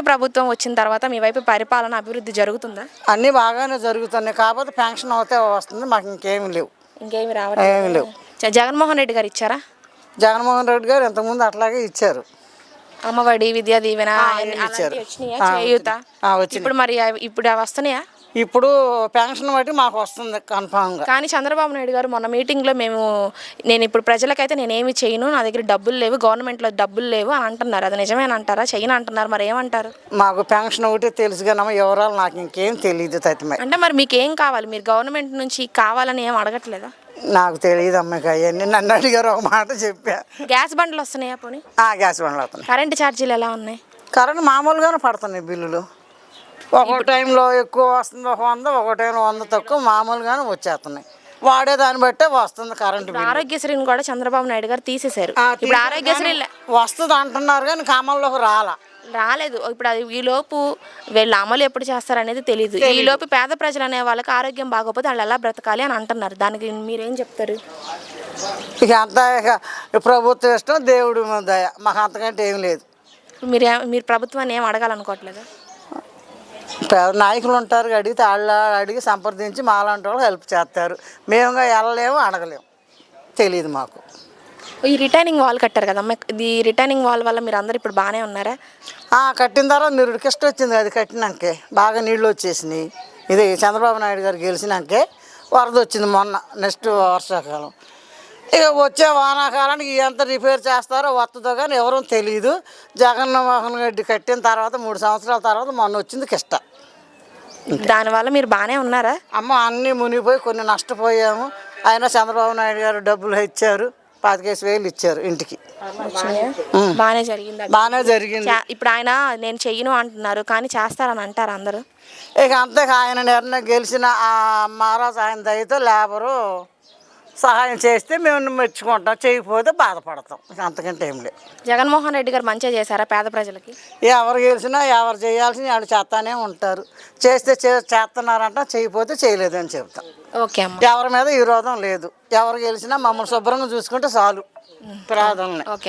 ప్రభుత్వం వచ్చిన తర్వాత మీ వైపు పరిపాలన అభివృద్ధి జరుగుతుందా? అన్నీ బాగానే జరుగుతున్నాయి. కాకపోతే పెన్షన్ అవుతే వస్తుంది, మాకు ఇంకేమీ లేవు. ఇంకేమి రావట్లేదు. ఏమీ లేవు. జగన్మోహన్ రెడ్డి గారు ఇచ్చారా? జగన్మోహన్ రెడ్డి గారు ఇంతకుముందు అట్లాగే ఇచ్చారు. అమ్మఒడి, విద్యా దీవెన ఇచ్చారు. వచ్చినాయా? చేయూత వచ్చింది. ఇప్పుడు మరి ఇప్పుడు అవి వస్తున్నాయా? ఇప్పుడు పెన్షన్ బట్టి మాకు వస్తుంది కన్ఫామ్గా. కానీ చంద్రబాబు నాయుడు గారు మొన్న మీటింగ్లో నేను ఇప్పుడు ప్రజలకైతే నేనేమి చేయను, నా దగ్గర డబ్బులు లేవు, గవర్నమెంట్లో డబ్బులు లేవు అని అంటున్నారు. అది నిజమేనంటారా? చేయను అంటున్నారు, మరి ఏమంటారు? మాకు పెన్షన్ ఒకటి తెలుసు కానీ వివరాలు నాకు ఇంకేం తెలియదు. తతిమే అంటే మరి మీకు ఏం కావాలి? మీరు గవర్నమెంట్ నుంచి కావాలని ఏం అడగట్లేదా? నాకు తెలియదు అమ్మాయి అవన్నీ. నన్ను అడిగారు, ఒక మాట చెప్పా. గ్యాస్ బండ్లు వస్తున్నాయా? పోనీ గ్యాస్ బండ్లు అవుతున్నాయి. కరెంటు ఛార్జీలు ఎలా ఉన్నాయి? కరెంట్ మామూలుగానే పడుతున్నాయి బిల్లులు. ఒక్కొక్క టైంలో ఎక్కువ వస్తుంది, ఒక 100, ఒక టైంలో 100 తక్కువ, మామూలుగానే వచ్చేస్తున్నాయి. వాడేదాన్ని బట్టే వస్తుంది కరెంటు బిల్లు. ఆరోగ్యశ్రీని కూడా చంద్రబాబు నాయుడు గారు తీసేశారు. ఇప్పుడు ఆరోగ్యశ్రీ వస్తుంది అంటున్నారు కానీ కామంలోకి రాలేదు. ఇప్పుడు అది ఈలోపు వీళ్ళు అమలు ఎప్పుడు చేస్తారనేది తెలియదు. ఈలోపు పేద ప్రజలు అనే వాళ్ళకి ఆరోగ్యం బాగోపోతే వాళ్ళు ఎలా బ్రతకాలి అని అంటున్నారు. దానికి మీరేం చెప్తారు? ఇక అంతా ఇక ప్రభుత్వం ఇష్టం, దేవుడు దయ, మాకు అంతకంటే ఏం లేదు. మీరు ప్రభుత్వాన్ని ఏం అడగాలనుకోవట్లేదు? నాయకులు ఉంటారు, అడిగితే అడిగి సంప్రదించి మాలాంటి వాళ్ళు హెల్ప్ చేస్తారు. మేముగా వెళ్ళలేము, అడగలేము, తెలియదు మాకు. ఈ రిటైనింగ్ వాల్ కట్టారు కదమ్మా, ఇది రిటైనింగ్ వాల్ వల్ల మీరు అందరు ఇప్పుడు బాగానే ఉన్నారా? కట్టిన తర్వాత నిరుడికి ఇష్టం వచ్చింది. అది కట్టినాకే బాగా నీళ్ళు వచ్చేసినాయి. ఇది చంద్రబాబు నాయుడు గారు గెలిచినాకే వరద వచ్చింది మొన్న, నెక్స్ట్ వర్షాకాలం. ఇక వచ్చే వానాకాలానికి ఎంత రిపేర్ చేస్తారో వస్తుందో కానీ ఎవరూ తెలియదు. జగన్మోహన్ రెడ్డి కట్టిన తర్వాత 3 సంవత్సరాల తర్వాత మొన్న వచ్చింది కిష్ట. దానివల్ల మీరు బాగానే ఉన్నారా? అన్నీ మునిగిపోయి కొన్ని నష్టపోయాము. అయినా చంద్రబాబు నాయుడు గారు డబ్బులు ఇచ్చారు, 25,000 ఇచ్చారు ఇంటికి. బాగానే జరిగింది. బాగానే జరిగింది. ఇప్పుడు ఆయన నేను చెయ్యను అంటున్నారు, కానీ చేస్తారని అంటారు అందరూ. ఇక అంతే, ఆయన నిర్ణయం గెలిచిన ఆ మహారాజు ఆయన దయతో లేబరు సహాయం చేస్తే మేము మెచ్చుకుంటాం, చేయకపోతే బాధపడతాం. అంతకంటే ఏం లేదు. జగన్మోహన్ రెడ్డి గారు మంచిగా చేశారా పేద ప్రజలకి? ఎవరు గెలిచినా ఎవరు చేయాల్సిన వాళ్ళు చేస్తానే ఉంటారు. చేస్తే చేస్తున్నారంట, చేయకపోతే చేయలేదని చెప్తాం. ఓకే అమ్మ. ఎవరి మీద విరోధం లేదు. ఎవరు గెలిచినా మమ్మల్ని శుభ్రంగా చూసుకుంటే చాలు ప్రార్థనలు. ఓకే.